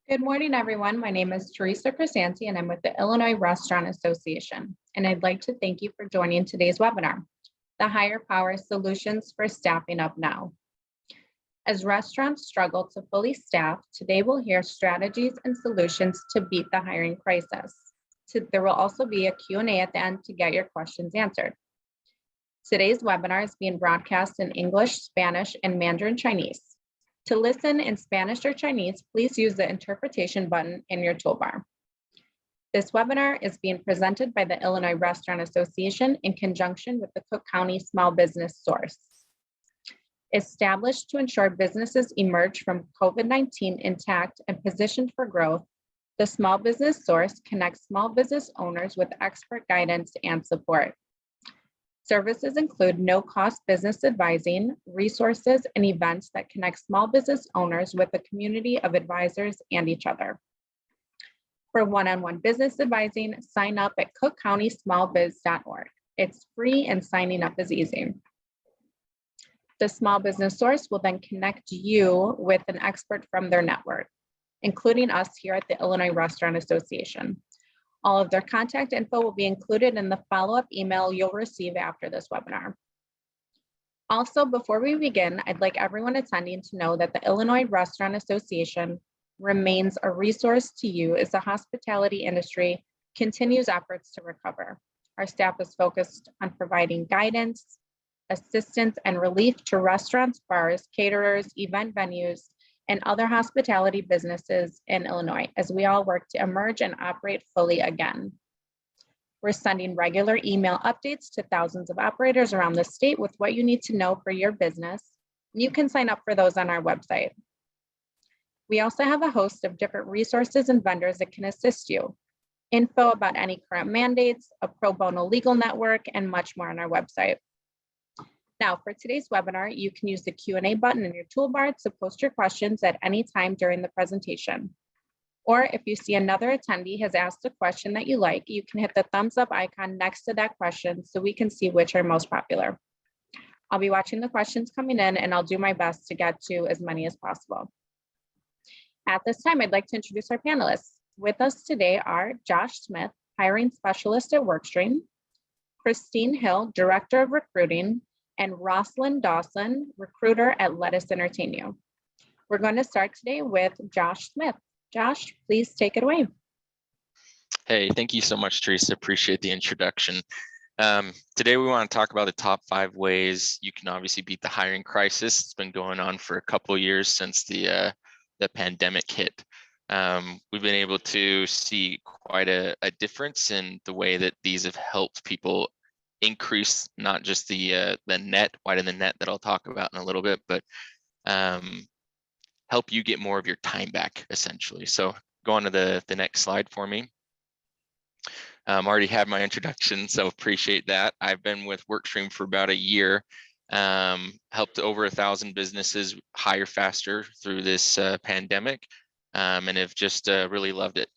Good morning, everyone. My name is Teresa Crisanti, and I'm with the Illinois Restaurant Association. And I'd like to thank you for joining today's webinar, The Higher Power Solutions for Staffing Up Now. As restaurants struggle to fully staff, today we'll hear strategies and solutions to beat the hiring crisis. There will also be a Q&A at the end to get your questions answered. Today's webinar is being broadcast in English, Spanish, and Mandarin Chinese. To listen in Spanish or Chinese, please use the interpretation button in your toolbar. This webinar is being presented by the Illinois Restaurant Association in conjunction with the Cook County Small Business Source. Established to ensure businesses emerge from COVID-19 intact and positioned for growth, the Small Business Source connects small business owners with expert guidance and support. Services include no-cost business advising, resources, and events that connect small business owners with a community of advisors and each other. For one-on-one business advising, sign up at cookcountysmallbiz.org. It's free and signing up is easy. The Small Business Source will then connect you with an expert from their network, including us here at the Illinois Restaurant Association. All of their contact info will be included in the follow-up email you'll receive after this webinar. Also, before we begin, I'd like everyone attending to know that the Illinois Restaurant Association remains a resource to you as the hospitality industry continues efforts to recover. Our staff is focused on providing guidance, assistance, and relief to restaurants, bars, caterers, event venues, and other hospitality businesses in Illinois as we all work to emerge and operate fully again. We're sending regular email updates to thousands of operators around the state with what you need to know for your business. You can sign up for those on our website. We also have a host of different resources and vendors that can assist you. Info about any current mandates, a pro bono legal network, and much more on our website. Now, for today's webinar, you can use the Q&A button in your toolbar to post your questions at any time during the presentation. Or if you see another attendee has asked a question that you like, you can hit the thumbs up icon next to that question so we can see which are most popular. I'll be watching the questions coming in and I'll do my best to get to as many as possible. At this time, I'd like to introduce our panelists. With us today are Josh Smith, Hiring Specialist at WorkStream, Christine Hill, Director of Recruiting, and Roslyn Dawson, recruiter at Let Us Entertain You. We're going to start today with Josh Smith. Josh, please take it away. Hey, thank you so much, Teresa. Appreciate the introduction. Today we want to talk about the top 5 ways you can obviously beat the hiring crisis. It's been going on for a couple of years since the pandemic hit. We've been able to see quite a difference in the way that these have helped people increase not just the net, widen the net that I'll talk about in a little bit, but help you get more of your time back, essentially. So go on to the next slide for me. Already had my introduction, so appreciate that. I've been with WorkStream for about a year, helped over 1,000 businesses hire faster through this pandemic, and have just really loved it,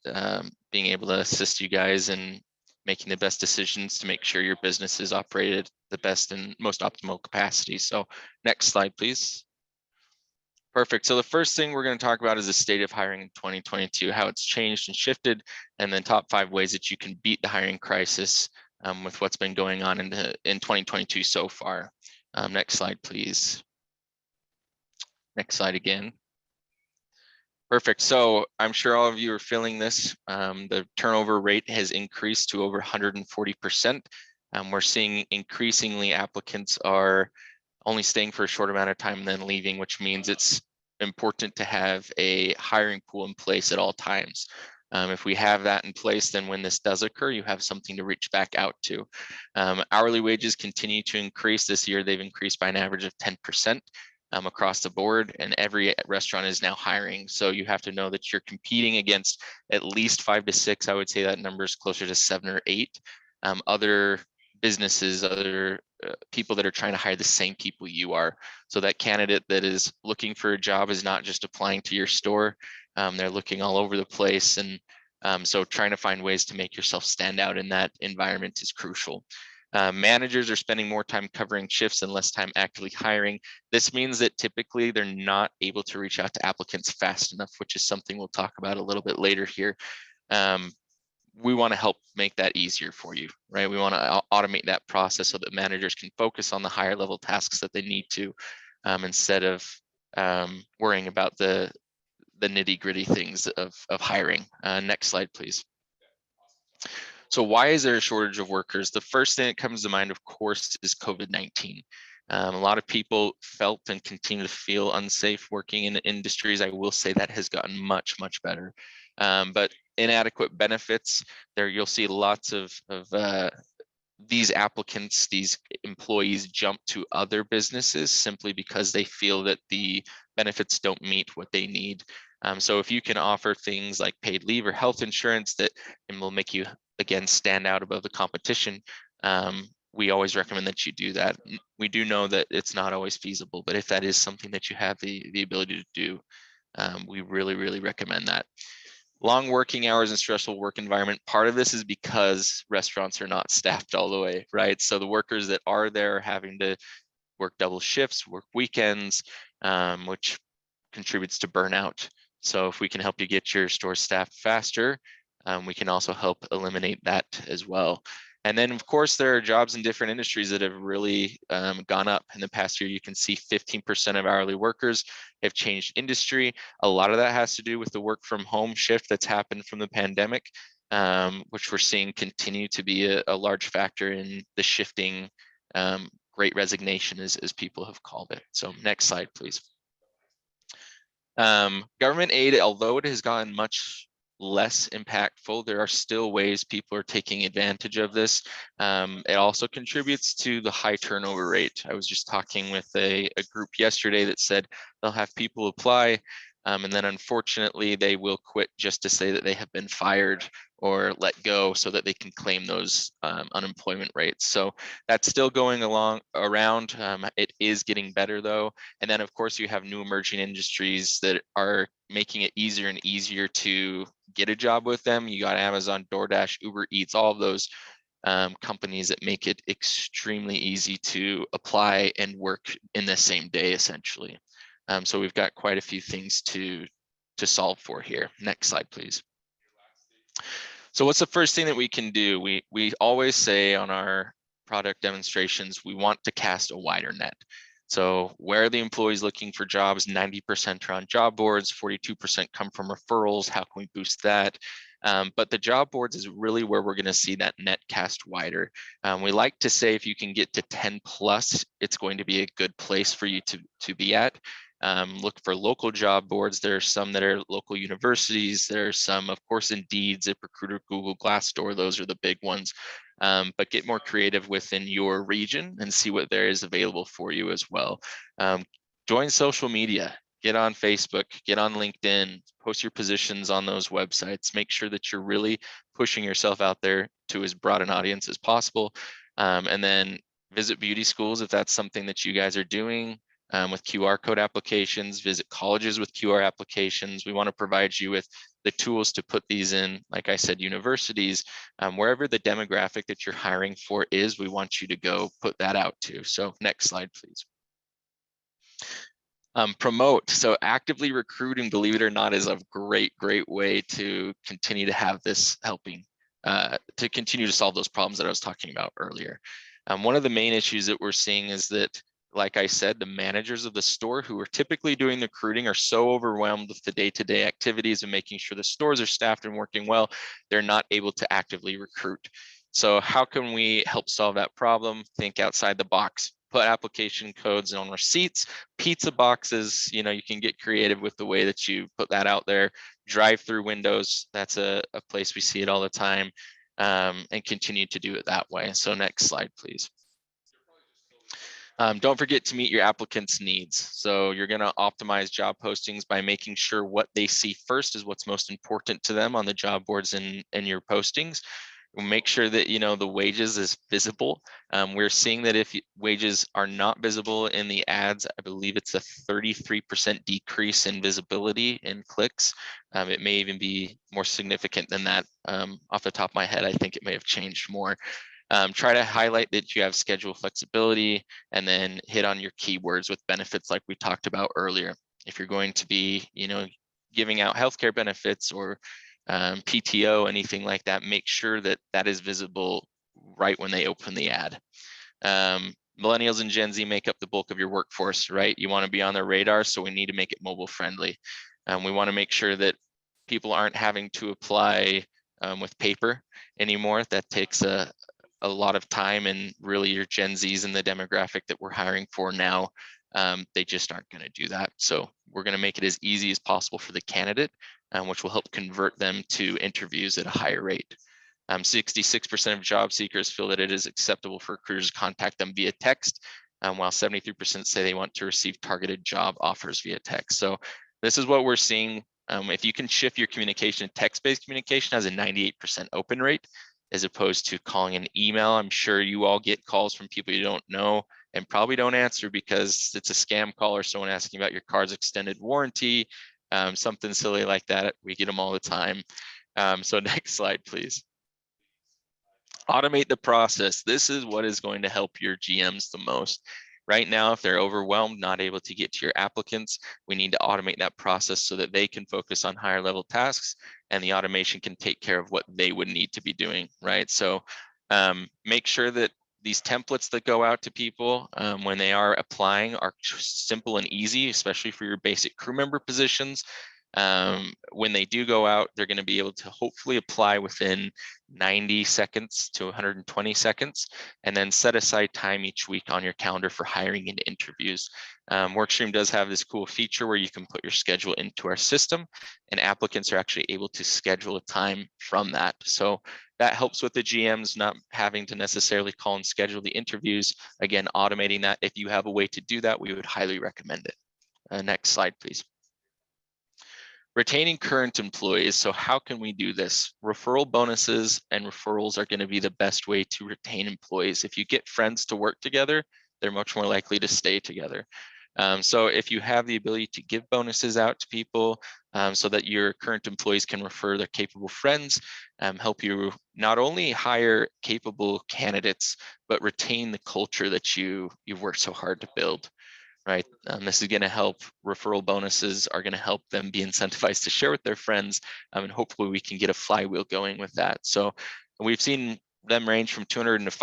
being able to assist you guys in making the best decisions to make sure your business is operated the best and most optimal capacity. So next slide, please. Perfect. So the first thing we're going to talk about is the state of hiring in 2022, how it's changed and shifted, and then top 5 ways that you can beat the hiring crisis with what's been going on in 2022 so far. Next slide, please. Next slide again. Perfect. So I'm sure all of you are feeling this. The turnover rate has increased to over 140%. We're seeing increasingly applicants are only staying for a short amount of time and then leaving, which means it's important to have a hiring pool in place at all times. If we have that in place, then when this does occur, you have something to reach back out to. Hourly wages continue to increase. This year, they've increased by an average of 10%. Across the board, and every restaurant is now hiring. So you have to know that you're competing against at least 5 to 6. I would say that number is closer to 7 or 8 other businesses, other people that are trying to hire the same people you are. So that candidate that is looking for a job is not just applying to your store. They're looking all over the place. And so trying to find ways to make yourself stand out in that environment is crucial. Managers are spending more time covering shifts and less time actively hiring. This means that typically they're not able to reach out to applicants fast enough, which is something we'll talk about a little bit later here. We want to help make that easier for you, right? We want to automate that process so that managers can focus on the higher level tasks that they need to, instead of worrying about the nitty gritty things of hiring. Next slide, please. So why is there a shortage of workers? The first thing that comes to mind, of course, is COVID-19. A lot of people felt and continue to feel unsafe working in industries. I will say that has gotten much, much better. But inadequate benefits, there you'll see lots of these applicants, these employees jump to other businesses simply because they feel that the benefits don't meet what they need. So if you can offer things like paid leave or health insurance that and will make you, again, stand out above the competition, we always recommend that you do that. We do know that it's not always feasible, but if that is something that you have the ability to do, we really, really recommend that. Long working hours and stressful work environment. Part of this is because restaurants are not staffed all the way, right? So the workers that are there are having to work double shifts, work weekends, which contributes to burnout. So if we can help you get your store staffed faster, we can also help eliminate that as well. And then, of course, there are jobs in different industries that have really gone up in the past year. You can see 15% of hourly workers have changed industry. A lot of that has to do with the work from home shift that's happened from the pandemic, which we're seeing continue to be a large factor in the shifting great resignation, as people have called it. So next slide, please. Government aid, although it has gotten much less impactful, there are still ways people are taking advantage of this. It also contributes to the high turnover rate. I was just talking with a group yesterday that said they'll have people apply, and then unfortunately they will quit just to say that they have been fired or let go so that they can claim those unemployment rates. So that's still going around. It is getting better though. And then of course you have new emerging industries that are making it easier and easier to get a job with them. You got Amazon, DoorDash, Uber Eats, all of those companies that make it extremely easy to apply and work in the same day, essentially. So we've got quite a few things to solve for here. Next slide, please. So what's the first thing that we can do? We always say on our product demonstrations, we want to cast a wider net. So where are the employees looking for jobs? 90% are on job boards, 42% come from referrals. How can we boost that? But the job boards is really where we're going to see that net cast wider. We like to say if you can get to 10 plus, it's going to be a good place for you to be at. Look for local job boards. There are some that are local universities. There are some, of course, Indeed, ZipRecruiter, Google, Glassdoor. Those are the big ones. But get more creative within your region and see what there is available for you as well. Join social media. Get on Facebook, get on LinkedIn, post your positions on those websites. Make sure that you're really pushing yourself out there to as broad an audience as possible. And then visit beauty schools if that's something that you guys are doing. With QR code applications, visit colleges with QR applications. We want to provide you with the tools to put these in, like I said, universities, wherever the demographic that you're hiring for is, we want you to go put that out to. So next slide, please. Promote. So actively recruiting, believe it or not, is a great way to continue to have this helping, to continue to solve those problems that I was talking about earlier. One of the main issues that we're seeing is that, like I said, the managers of the store who are typically doing the recruiting are so overwhelmed with the day-to-day activities and making sure the stores are staffed and working well, they're not able to actively recruit. So how can we help solve that problem? Think outside the box. Put application codes on receipts, pizza boxes, you can get creative with the way that you put that out there. Drive-through windows, that's a place we see it all the time, and continue to do it that way. So next slide, please. Don't forget to meet your applicants' needs. So you're going to optimize job postings by making sure what they see first is what's most important to them on the job boards and your postings. We'll make sure that the wages is visible. We're seeing that if wages are not visible in the ads, I believe it's a 33% decrease in visibility in clicks. It may even be more significant than that. Off the top of my head, I think it may have changed more. Try to highlight that you have schedule flexibility, and then hit on your keywords with benefits like we talked about earlier. If you're going to be, giving out healthcare benefits or PTO, anything like that, make sure that that is visible right when they open the ad. Millennials and Gen Z make up the bulk of your workforce, right? You want to be on their radar, so we need to make it mobile friendly. We want to make sure that people aren't having to apply with paper anymore. That takes a lot of time, and really your Gen Zs and the demographic that we're hiring for now, they just aren't going to do that. So we're going to make it as easy as possible for the candidate, which will help convert them to interviews at a higher rate. 66% of job seekers feel that it is acceptable for recruiters to contact them via text, while 73% say they want to receive targeted job offers via text. So this is what we're seeing. If you can shift your communication, text-based communication has a 98% open rate, as opposed to calling an email. I'm sure you all get calls from people you don't know and probably don't answer because it's a scam call or someone asking about your car's extended warranty, something silly like that. We get them all the time. So next slide, please. Automate the process. This is what is going to help your GMs the most. Right now, if they're overwhelmed, not able to get to your applicants, we need to automate that process so that they can focus on higher level tasks, and the automation can take care of what they would need to be doing, right? So make sure that these templates that go out to people when they are applying are simple and easy, especially for your basic crew member positions. When they do go out, they're going to be able to hopefully apply within 90 seconds to 120 seconds, and then set aside time each week on your calendar for hiring and interviews. Workstream does have this cool feature where you can put your schedule into our system, and applicants are actually able to schedule a time from that. So that helps with the GMs not having to necessarily call and schedule the interviews. Again, automating that. If you have a way to do that, we would highly recommend it. Next slide, please. Retaining current employees. So how can we do this? Referral bonuses and referrals are going to be the best way to retain employees. If you get friends to work together, they're much more likely to stay together. So if you have the ability to give bonuses out to people so that your current employees can refer their capable friends, help you not only hire capable candidates, but retain the culture that you've worked so hard to build. Right. This is going to help. Referral bonuses are going to help them be incentivized to share with their friends. And hopefully we can get a flywheel going with that. So we've seen them range from $200 to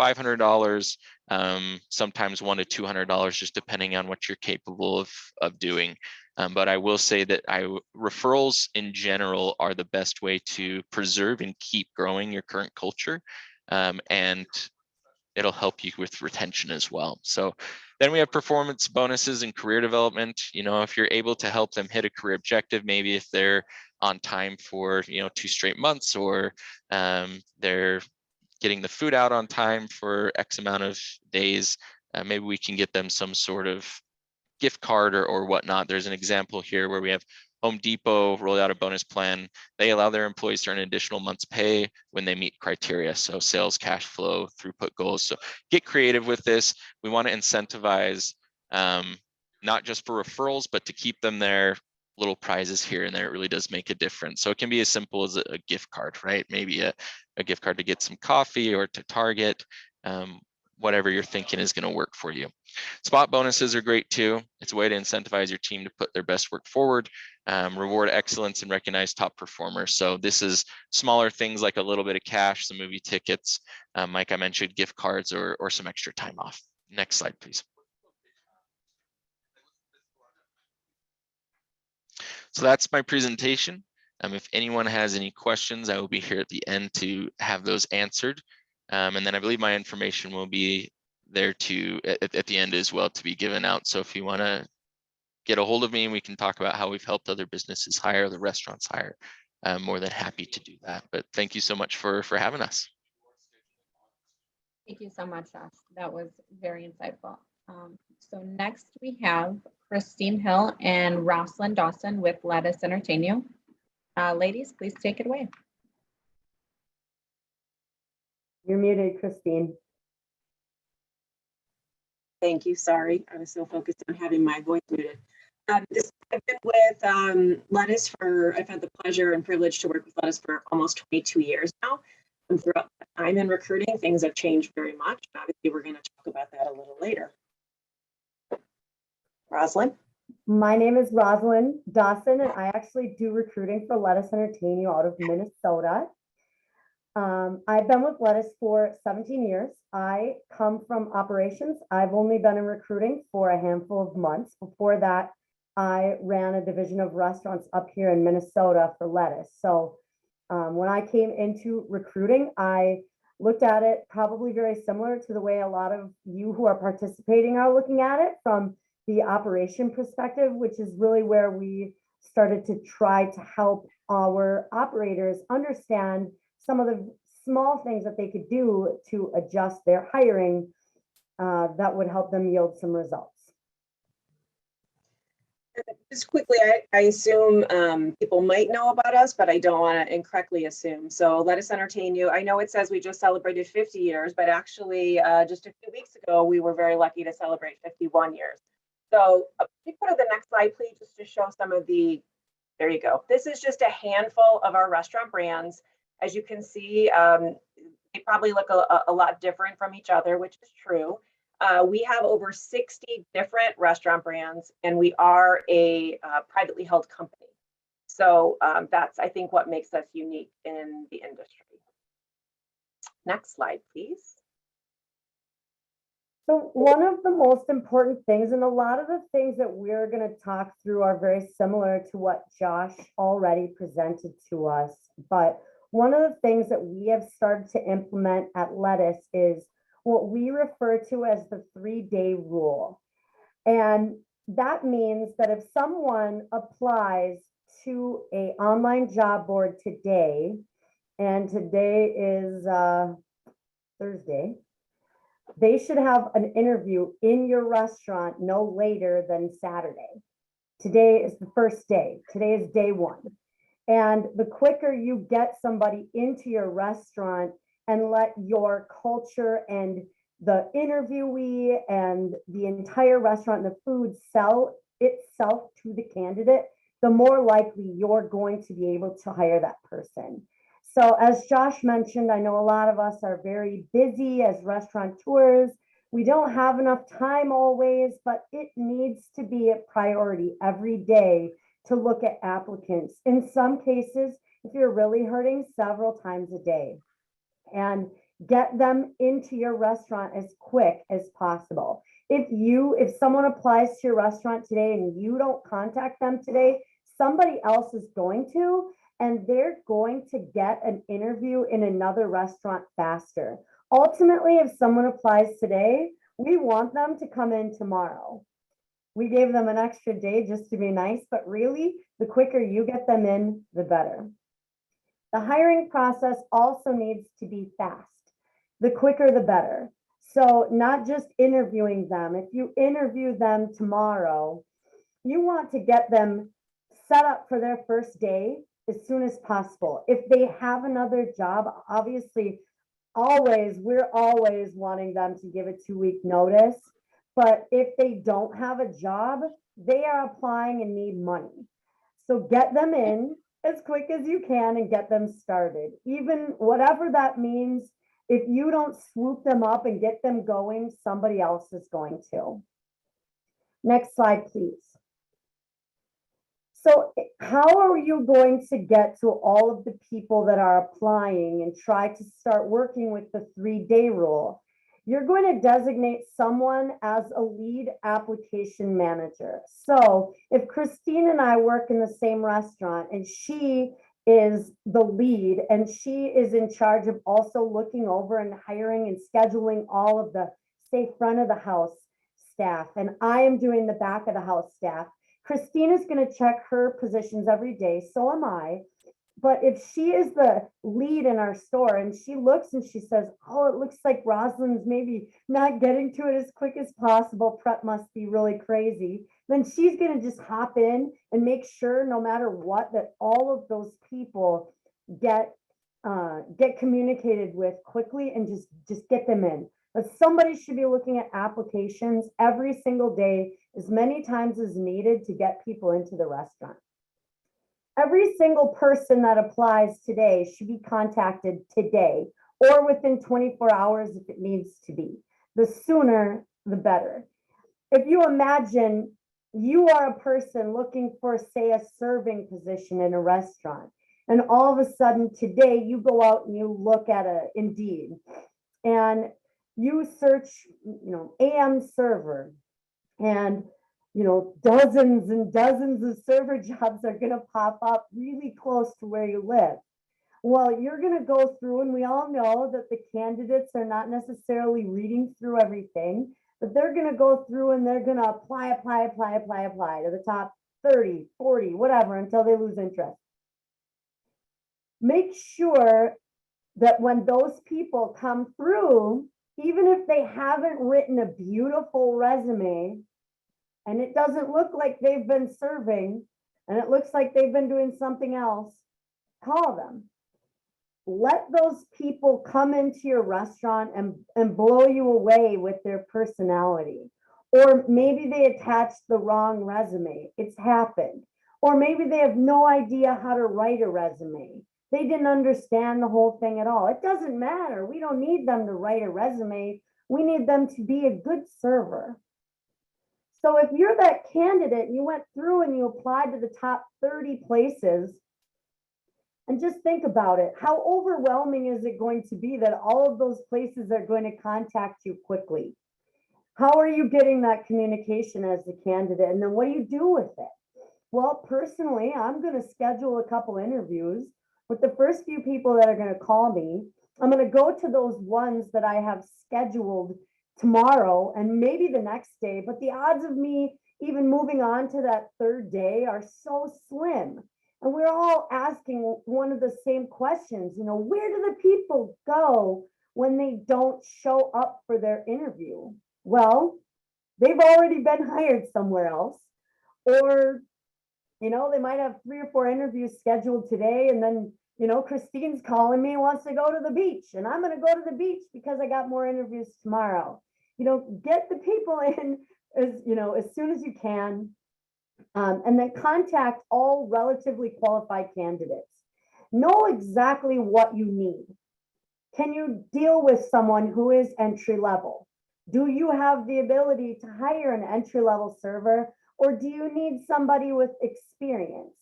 $500, sometimes $100 to $200, just depending on what you're capable of doing. But I will say that referrals in general are the best way to preserve and keep growing your current culture. And it'll help you with retention as well. So then we have performance bonuses and career development. If you're able to help them hit a career objective, maybe if they're on time for 2 straight months, or they're getting the food out on time for X amount of days, maybe we can get them some sort of gift card or whatnot. There's an example here where we have Home Depot rolled out a bonus plan. They allow their employees to earn an additional month's pay when they meet criteria. So sales, cash flow, throughput goals. So get creative with this. We want to incentivize not just for referrals, but to keep them there. Little prizes here and there. It really does make a difference. So it can be as simple as a gift card, right? Maybe a gift card to get some coffee or to Target. Whatever you're thinking is going to work for you. Spot bonuses are great too. It's a way to incentivize your team to put their best work forward, reward excellence, and recognize top performers. So this is smaller things like a little bit of cash, some movie tickets, like I mentioned, gift cards, or some extra time off. Next slide, please. So that's my presentation. If anyone has any questions, I will be here at the end to have those answered. And then I believe my information will be there at the end as well to be given out. So if you want to get a hold of me, we can talk about how we've helped other businesses hire, the restaurants hire. I'm more than happy to do that. But thank you so much for having us. Thank you so much, Josh. That was very insightful. So next we have Christine Hill and Rosalind Dawson with Let Us Entertain You. Ladies, please take it away. You're muted, Christine. Thank you. Sorry, I was so focused on having my voice muted. I've been with Lettuce I've had the pleasure and privilege to work with Lettuce for almost 22 years now. And throughout that time in recruiting, things have changed very much. Obviously, we're going to talk about that a little later. Rosalind? My name is Rosalind Dawson, and I actually do recruiting for Lettuce Entertain You out of Minnesota. I've been with Lettuce for 17 years. I come from operations. I've only been in recruiting for a handful of months. Before that, I ran a division of restaurants up here in Minnesota for Lettuce. So when I came into recruiting, I looked at it probably very similar to the way a lot of you who are participating are looking at it from the operation perspective, which is really where we started to try to help our operators understand some of the small things that they could do to adjust their hiring that would help them yield some results. Just quickly, I assume people might know about us, but I don't want to incorrectly assume. So Lettuce Entertain You. I know it says we just celebrated 50 years, but actually just a few weeks ago, we were very lucky to celebrate 51 years. So can you go to the next slide, please, just to show some of the, there you go. This is just a handful of our restaurant brands. As you can see, they probably look a lot different from each other, which is true. We have over 60 different restaurant brands, and we are a privately held company. So that's, I think, what makes us unique in the industry. Next slide, please. So one of the most important things, and a lot of the things that we're going to talk through are very similar to what Josh already presented to us. But one of the things that we have started to implement at Lettuce is what we refer to as the 3-day rule. And that means that if someone applies to an online job board today, and today is Thursday, they should have an interview in your restaurant no later than Saturday. Today is the first day. Today is day 1. And the quicker you get somebody into your restaurant and let your culture and the interviewee and the entire restaurant and the food sell itself to the candidate, the more likely you're going to be able to hire that person. So as Josh mentioned, I know a lot of us are very busy as restaurateurs. We don't have enough time always, but it needs to be a priority every day to look at applicants. In some cases, if you're really hurting, several times a day, and get them into your restaurant as quick as possible. If someone applies to your restaurant today and you don't contact them today, somebody else is going to, and they're going to get an interview in another restaurant faster. Ultimately, if someone applies today, we want them to come in tomorrow. We gave them an extra day just to be nice, but really, the quicker you get them in, the better. The hiring process also needs to be fast. The quicker, the better. So not just interviewing them. If you interview them tomorrow, you want to get them set up for their first day as soon as possible. If they have another job, obviously, we're always wanting them to give a 2-week notice. But if they don't have a job, they are applying and need money. So get them in as quick as you can and get them started. Even whatever that means, if you don't swoop them up and get them going, somebody else is going to. Next slide, please. So how are you going to get to all of the people that are applying and try to start working with the 3-day rule? You're going to designate someone as a lead application manager. So if Christine and I work in the same restaurant and she is the lead and she is in charge of also looking over and hiring and scheduling all of the, say, front of the house staff, and I am doing the back of the house staff, Christine is going to check her positions every day. So am I. But if she is the lead in our store and she looks and she says, oh, it looks like Rosalind's maybe not getting to it as quick as possible, prep must be really crazy, then she's going to just hop in and make sure no matter what, that all of those people get communicated with quickly and just get them in. But somebody should be looking at applications every single day, as many times as needed to get people into the restaurant. Every single person that applies today should be contacted today or within 24 hours if it needs to be. The sooner, the better. If you imagine you are a person looking for, say, a serving position in a restaurant, and all of a sudden today you go out and you look at a Indeed and you search, AM server, and dozens and dozens of server jobs are going to pop up really close to where you live. Well, you're going to go through, and we all know that the candidates are not necessarily reading through everything, but they're going to go through and they're going to apply to the top 30, 40, whatever, until they lose interest. Make sure that when those people come through, even if they haven't written a beautiful resume and it doesn't look like they've been serving and it looks like they've been doing something else, call them. Let those people come into your restaurant and blow you away with their personality. Or maybe they attached the wrong resume. It's happened. Or maybe they have no idea how to write a resume. They didn't understand the whole thing at all. It doesn't matter. We don't need them to write a resume. We need them to be a good server. So if you're that candidate and you went through and you applied to the top 30 places, and just think about it, how overwhelming is it going to be that all of those places are going to contact you quickly? How are you getting that communication as the candidate? And then what do you do with it? Well, personally, I'm going to schedule a couple interviews with the first few people that are going to call me. I'm going to go to those ones that I have scheduled tomorrow and maybe the next day, but the odds of me even moving on to that third day are so slim. And we're all asking one of the same questions, where do the people go when they don't show up for their interview? Well, they've already been hired somewhere else, or, they might have 3 or 4 interviews scheduled today. And then, Christine's calling me and wants to go to the beach, and I'm going to go to the beach because I got more interviews tomorrow. Get the people in as soon as you can. And then contact all relatively qualified candidates. Know exactly what you need. Can you deal with someone who is entry level? Do you have the ability to hire an entry level server, or do you need somebody with experience?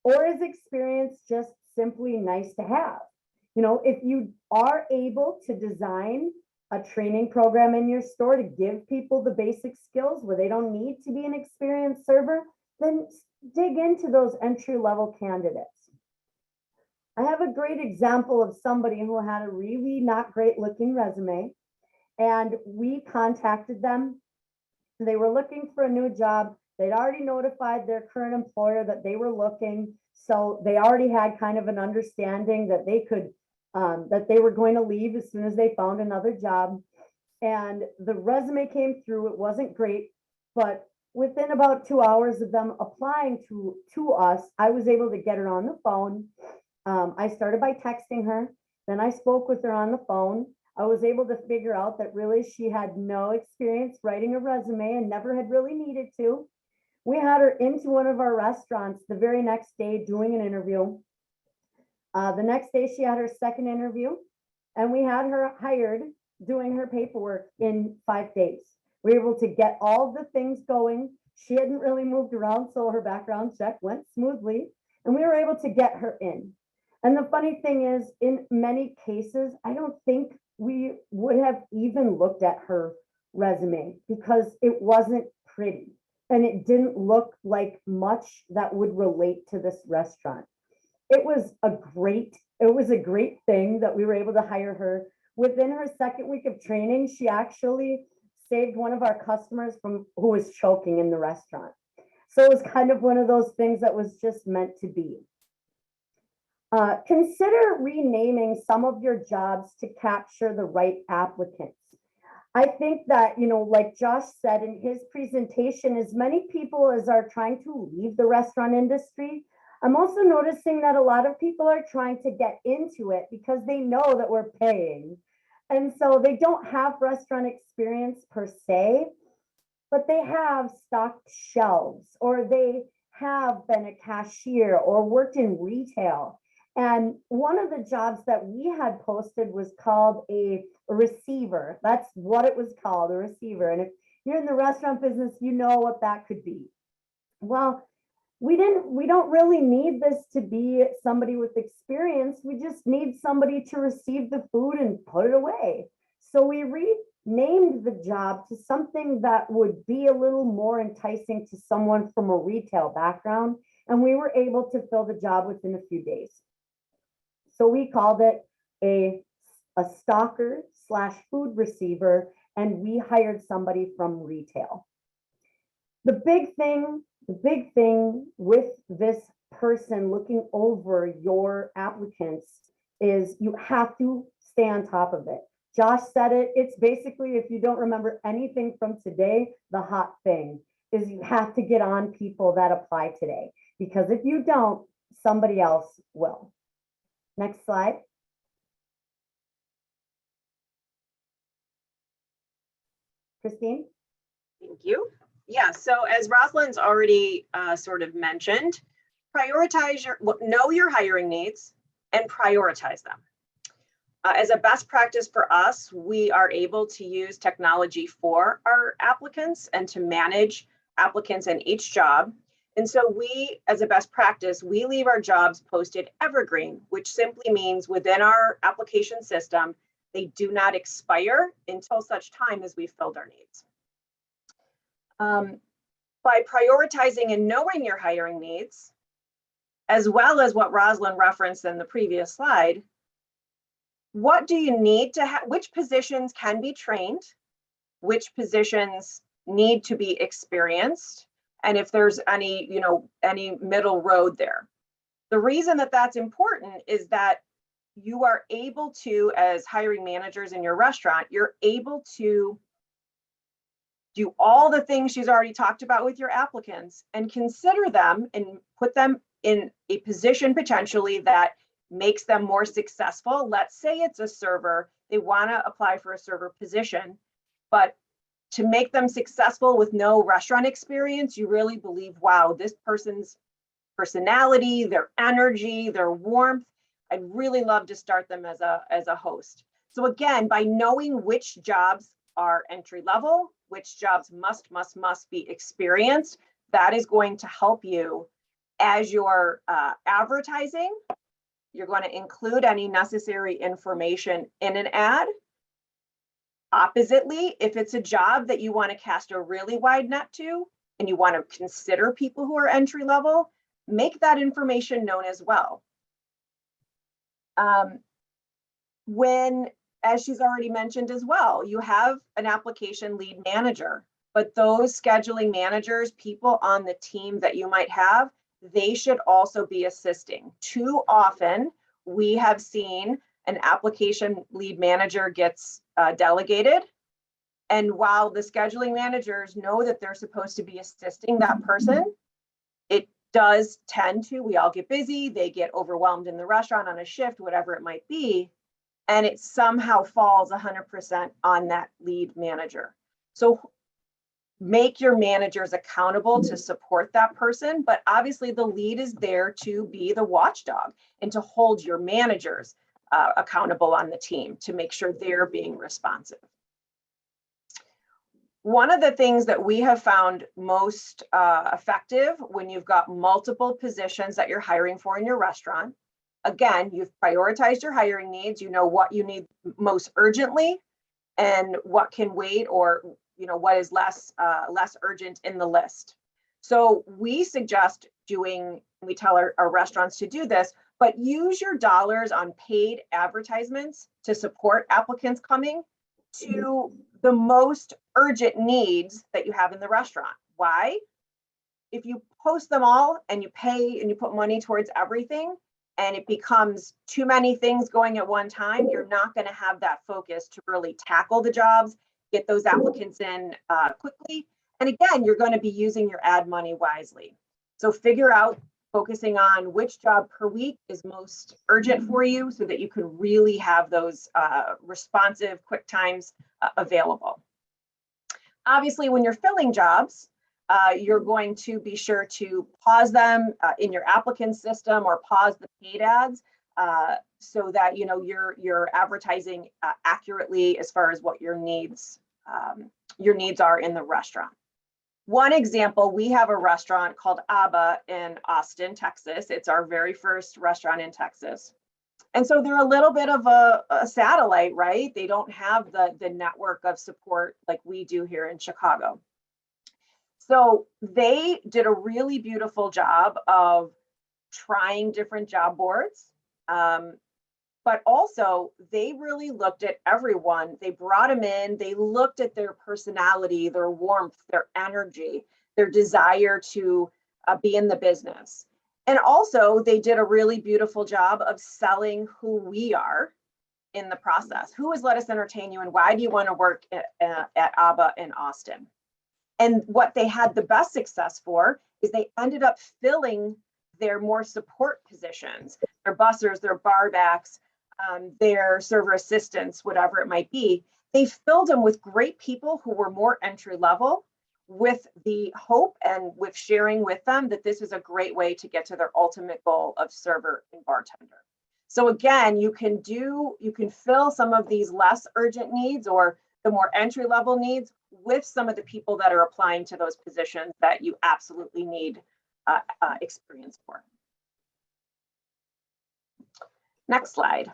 Or is experience just simply nice to have? If you are able to design a training program in your store to give people the basic skills where they don't need to be an experienced server, then dig into those entry-level candidates. I have a great example of somebody who had a really not great looking resume, and we contacted them. They were looking for a new job. They'd already notified their current employer that they were looking, so they already had kind of an understanding that they were going to leave as soon as they found another job. And the resume came through. It wasn't great, but within about 2 hours of them applying to us, I was able to get her on the phone. I started by texting her. Then I spoke with her on the phone. I was able to figure out that really she had no experience writing a resume and never had really needed to. We had her into one of our restaurants the very next day doing an interview. The next day she had her second interview, and we had her hired doing her paperwork in 5 days. We were able to get all the things going. She hadn't really moved around, so her background check went smoothly, and we were able to get her in. And the funny thing is, in many cases, I don't think we would have even looked at her resume because it wasn't pretty and it didn't look like much that would relate to this restaurant. It was a great thing that we were able to hire her. Within her second week of training, she actually saved one of our customers who was choking in the restaurant. So it was kind of one of those things that was just meant to be. Consider renaming some of your jobs to capture the right applicants. I think that, like Josh said in his presentation, as many people as are trying to leave the restaurant industry, I'm also noticing that a lot of people are trying to get into it because they know that we're paying. And so they don't have restaurant experience per se, but they have stocked shelves, or they have been a cashier or worked in retail. And one of the jobs that we had posted was called a receiver. That's what it was called, a receiver. And if you're in the restaurant business, you know what that could be. Well, we don't really need this to be somebody with experience. We just need somebody to receive the food and put it away. So we renamed the job to something that would be a little more enticing to someone from a retail background. And we were able to fill the job within a few days. So we called it a stalker / food receiver, and we hired somebody from retail. The big thing with this person looking over your applicants is you have to stay on top of it. Josh said it. It's basically, if you don't remember anything from today, the hot thing is you have to get on people that apply today, because if you don't, somebody else will. Next slide. Christine? Thank you. Yeah, so as Rosalind's already sort of mentioned, know your hiring needs and prioritize them. As a best practice for us, we are able to use technology for our applicants and to manage applicants in each job. And so we, as a best practice, we leave our jobs posted evergreen, which simply means within our application system, they do not expire until such time as we've filled our needs. By prioritizing and knowing your hiring needs, as well as what Rosalind referenced in the previous slide, what do you need to have? Which positions can be trained? Which positions need to be experienced? And if there's any middle road there. The reason that that's important is that you are able to, as hiring managers in your restaurant, you're able to do all the things she's already talked about with your applicants and consider them and put them in a position potentially that makes them more successful. Let's say it's a server, they want to apply for a server position, but to make them successful with no restaurant experience, you really believe, wow, this person's personality, their energy, their warmth, I'd really love to start them as a host. So again, by knowing which jobs are entry level, which jobs must be experienced, that is going to help you as you're advertising. You're going to include any necessary information in an ad. Oppositely, if it's a job that you want to cast a really wide net to, and you want to consider people who are entry level, make that information known as well. As she's already mentioned as well, you have an application lead manager, but those scheduling managers, people on the team that you might have, they should also be assisting. Too often, we have seen an application lead manager gets delegated. And while the scheduling managers know that they're supposed to be assisting that person, it does tend to, we all get busy, they get overwhelmed in the restaurant on a shift, whatever it might be, and it somehow falls 100% on that lead manager. So make your managers accountable to support that person, but obviously the lead is there to be the watchdog and to hold your managers accountable on the team to make sure they're being responsive. One of the things that we have found most effective when you've got multiple positions that you're hiring for in your restaurant, again, you've prioritized your hiring needs, you know what you need most urgently and what can wait, or what is less urgent in the list. So we suggest we tell our restaurants to do this, but use your dollars on paid advertisements to support applicants coming to the most urgent needs that you have in the restaurant. Why? If you post them all and you pay and you put money towards everything and it becomes too many things going at one time, you're not going to have that focus to really tackle the jobs, get those applicants in quickly. And again, you're going to be using your ad money wisely. So figure out focusing on which job per week is most urgent for you so that you can really have those responsive quick times available. Obviously, when you're filling jobs, you're going to be sure to pause them in your applicant system or pause the paid ads so that you're advertising accurately as far as what your needs are in the restaurant. One example, we have a restaurant called Abba in Austin, Texas. It's our very first restaurant in Texas. And so they're a little bit of a satellite, right? They don't have the network of support like we do here in Chicago. So they did a really beautiful job of trying different job boards. But also they really looked at everyone. They brought them in, they looked at their personality, their warmth, their energy, their desire to be in the business. And also they did a really beautiful job of selling who we are in the process. Who is Let Us Entertain You and why do you want to work at Abba in Austin? And what they had the best success for is they ended up filling their more support positions, their bussers, their barbacks, their server assistants, whatever it might be. They filled them with great people who were more entry level, with the hope and with sharing with them that this is a great way to get to their ultimate goal of server and bartender. So again, you can fill some of these less urgent needs or the more entry level needs with some of the people that are applying to those positions that you absolutely need experience for. Next slide.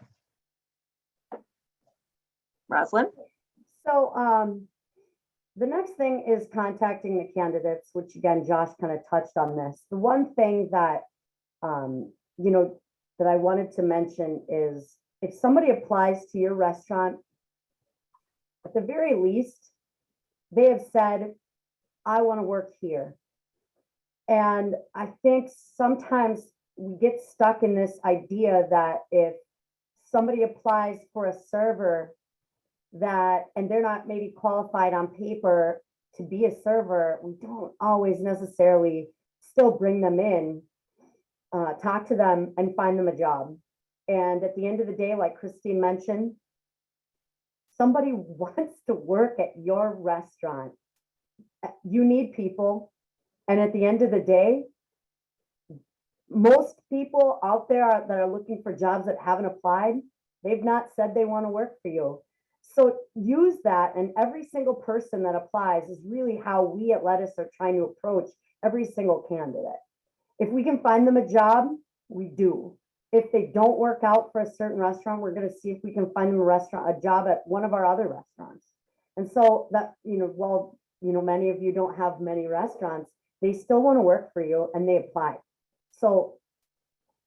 Roslyn? So the next thing is contacting the candidates, which again, Josh kind of touched on this. The one thing that, that I wanted to mention is if somebody applies to your restaurant, at the very least, they have said, I want to work here. And I think sometimes we get stuck in this idea that if somebody applies for a server and they're not maybe qualified on paper to be a server, we don't always necessarily still bring them in, talk to them and find them a job. And at the end of the day, like Christine mentioned, somebody wants to work at your restaurant. You need people. And at the end of the day, most people out there that are looking for jobs that haven't applied, they've not said they want to work for you. So use that, and every single person that applies is really how we at Lettuce are trying to approach every single candidate. If we can find them a job, we do. If they don't work out for a certain restaurant, we're going to see if we can find them a job at one of our other restaurants. And so that, while, many of you don't have many restaurants, they still want to work for you and they apply. So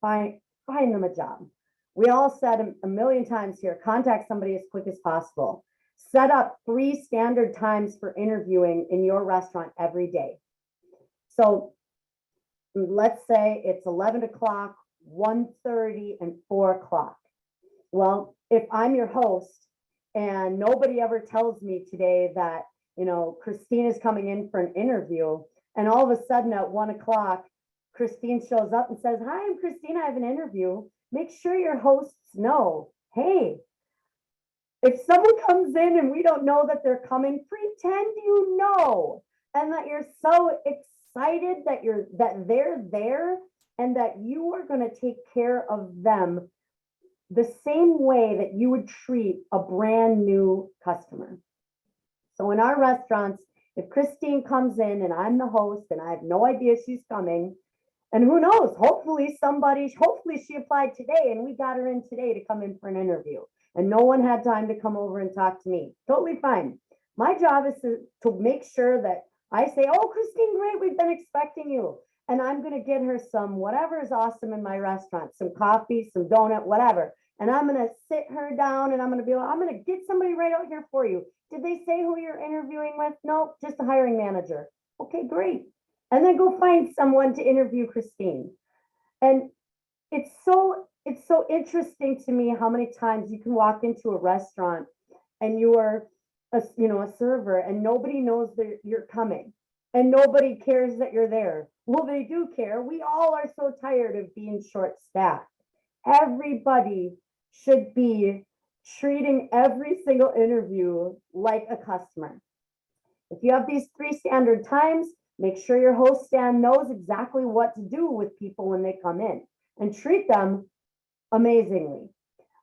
find them a job. We all said a million times here, contact somebody as quick as possible. Set up 3 standard times for interviewing in your restaurant every day. So let's say it's 11 o'clock, 1:30, and 4 o'clock. Well, if I'm your host and nobody ever tells me today that, Christine is coming in for an interview, and all of a sudden at 1 o'clock, Christine shows up and says, hi, I'm Christine, I have an interview. Make sure your hosts know, hey, if someone comes in and we don't know that they're coming, pretend you know, and that you're so excited that they're there and that you are going to take care of them the same way that you would treat a brand new customer. So in our restaurants, if Christine comes in and I'm the host and I have no idea she's coming, and who knows, hopefully she applied today and we got her in today to come in for an interview and no one had time to come over and talk to me. Totally fine. My job is to make sure that I say, oh, Christine, great, we've been expecting you. And I'm going to get her some whatever is awesome in my restaurant, some coffee, some donut, whatever. And I'm going to sit her down and I'm going to be like, I'm going to get somebody right out here for you. Did they say who you're interviewing with? No, just the hiring manager. Okay, great. And then go find someone to interview Christine. And it's so interesting to me how many times you can walk into a restaurant and you are a server and nobody knows that you're coming and nobody cares that you're there. Well, they do care. We all are so tired of being short-staffed. Everybody should be treating every single interview like a customer. If you have these 3 standard times, Make sure your host stand knows exactly what to do with people when they come in, and treat them amazingly.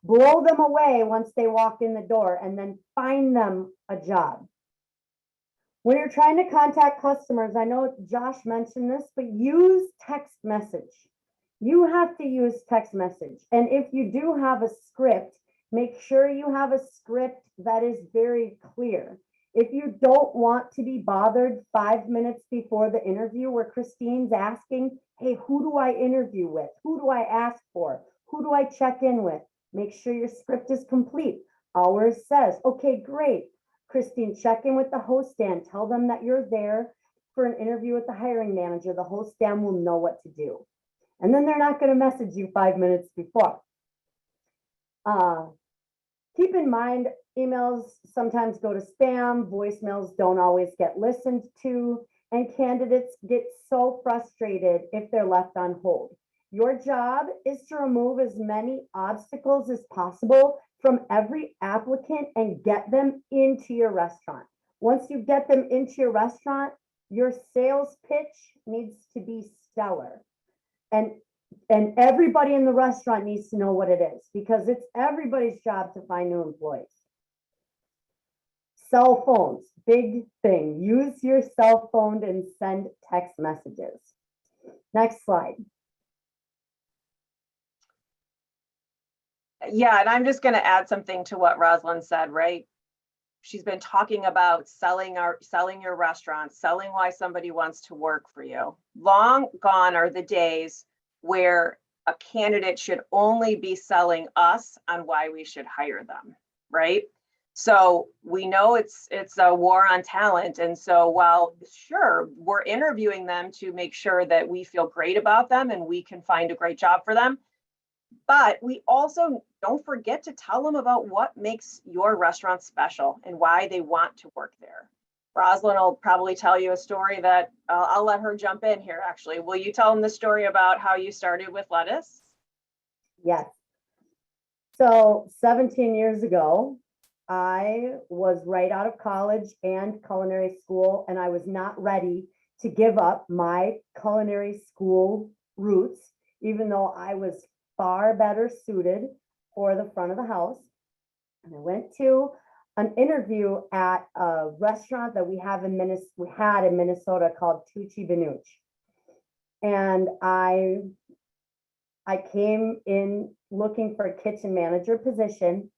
Blow them away once they walk in the door, and then find them a job. When you're trying to contact customers, I know Josh mentioned this, but use text message. You have to use text message. And if you do have a script, make sure you have a script that is very clear. If you don't want to be bothered 5 minutes before the interview where Christine's asking, hey, who do I interview with? Who do I ask for? Who do I check in with? Make sure your script is complete. Ours says, okay, great. Christine, check in with the host stand. Tell them that you're there for an interview with the hiring manager. The host stand will know what to do. And then they're not going to message you 5 minutes before. Keep in mind, emails sometimes go to spam, voicemails don't always get listened to, and candidates get so frustrated if they're left on hold. Your job is to remove as many obstacles as possible from every applicant and get them into your restaurant. Once you get them into your restaurant, your sales pitch needs to be stellar. And everybody in the restaurant needs to know what it is, because it's everybody's job to find new employees. Cell phones, big thing. Use your cell phone and send text messages. Next slide. Yeah, and I'm just going to add something to what Rosalind said, right? She's been talking about selling your restaurant, selling why somebody wants to work for you. Long gone are the days where a candidate should only be selling us on why we should hire them, right? So we know it's a war on talent. And so while sure, we're interviewing them to make sure that we feel great about them and we can find a great job for them, but we also don't forget to tell them about what makes your restaurant special and why they want to work there. Rosalind will probably tell you a story that I'll let her jump in here, actually. Will you tell them the story about how you started with lettuce? Yes. So 17 years ago, I was right out of college and culinary school, and I was not ready to give up my culinary school roots, even though I was far better suited for the front of the house. And I went to an interview at a restaurant that we had in Minnesota called Tucci Benucci. And I came in looking for a kitchen manager position.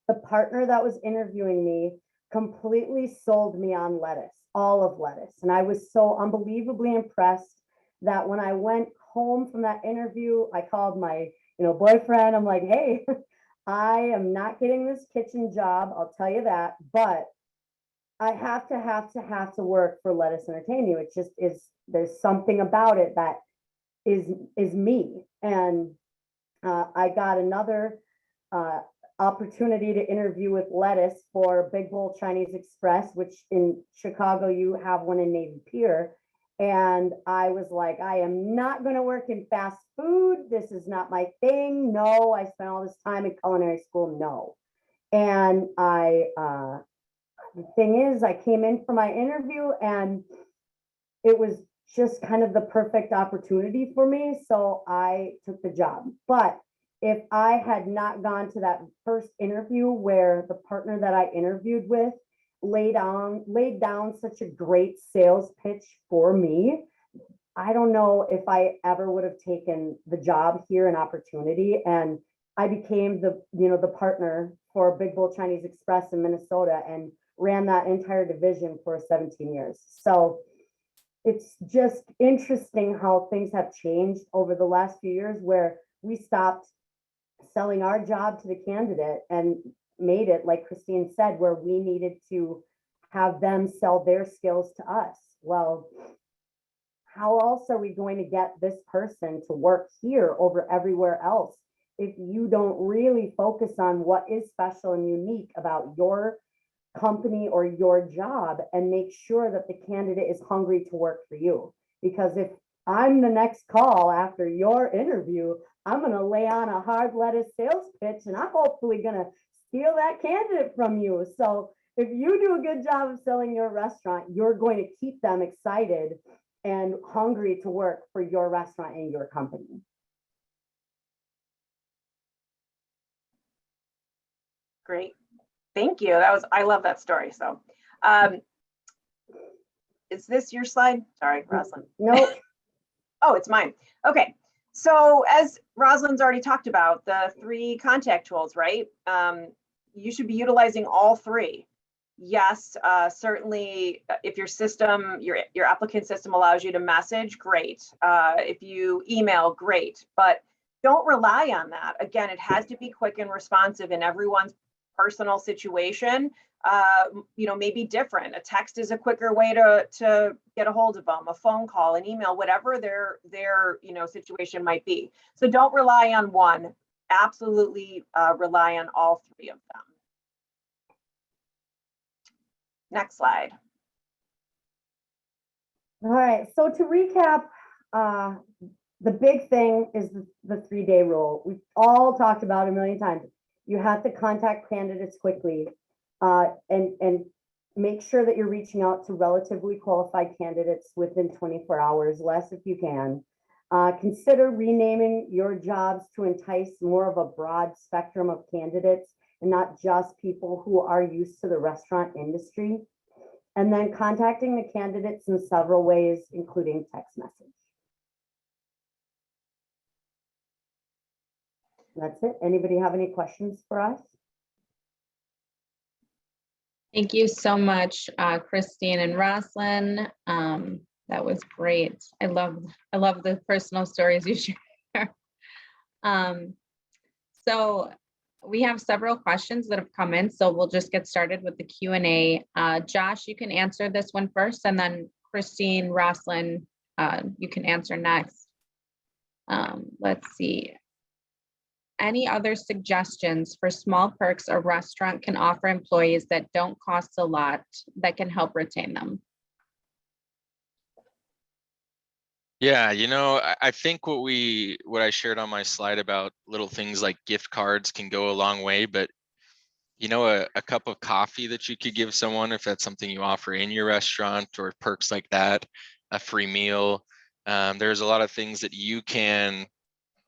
The partner that was interviewing me completely sold me on lettuce, all of lettuce. And I was so unbelievably impressed that when I went home from that interview, I called my boyfriend. I'm like, hey, I am not getting this kitchen job, I'll tell you that, but I have to work for Lettuce Entertain You. It just is, there's something about it that is me. And I got another opportunity to interview with Lettuce for Big Bowl Chinese Express, which in Chicago, you have one in Navy Pier. And I was like, I am not going to work in fast food. This is not my thing. No, I spent all this time in culinary school. No. And the thing is, I came in for my interview and it was just kind of the perfect opportunity for me. So I took the job. But if I had not gone to that first interview where the partner that I interviewed with laid down such a great sales pitch for me, I don't know if I ever would have taken the job here, an opportunity. And I became the partner for Big Bowl Chinese Express in Minnesota and ran that entire division for 17 years. So it's just interesting how things have changed over the last few years, where we stopped selling our job to the candidate and made it, like Christine said, where we needed to have them sell their skills to us. Well, how else are we going to get this person to work here over everywhere else if you don't really focus on what is special and unique about your company or your job and make sure that the candidate is hungry to work for you? Because if I'm the next call after your interview, I'm going to lay on a hard lettuce sales pitch and I'm hopefully going to steal that candidate from you. So if you do a good job of selling your restaurant, you're going to keep them excited and hungry to work for your restaurant and your company. Great. Thank you. I love that story. So, is this your slide? Sorry, Rosalind. Nope. Oh, it's mine. Okay. So as Rosalind's already talked about, the 3 contact tools, right? You should be utilizing all 3. Yes, certainly if your system, your applicant system allows you to message, great. If you email, great. But don't rely on that. Again, it has to be quick and responsive in everyone's personal situation. May be different. A text is a quicker way to get a hold of them, a phone call, an email, whatever their situation might be. So don't rely on one. Absolutely rely on all 3 of them. Next slide. All right, so to recap, the big thing is the 3-day rule. We've all talked about it a million times. You have to contact candidates quickly and make sure that you're reaching out to relatively qualified candidates within 24 hours, less if you can. Consider renaming your jobs to entice more of a broad spectrum of candidates and not just people who are used to the restaurant industry. And then contacting the candidates in several ways, including text message. That's it. Anybody have any questions for us? Thank you so much, Christine and Roslyn. That was great. I love the personal stories you share. So we have several questions that have come in, so we'll just get started with the Q&A. Josh, you can answer this one first, and then Christine, Roslyn, you can answer next. Let's see. Any other suggestions for small perks a restaurant can offer employees that don't cost a lot that can help retain them? Yeah, I think what I shared on my slide about little things like gift cards can go a long way, but a cup of coffee that you could give someone, if that's something you offer in your restaurant, or perks like that, a free meal. There's a lot of things that you can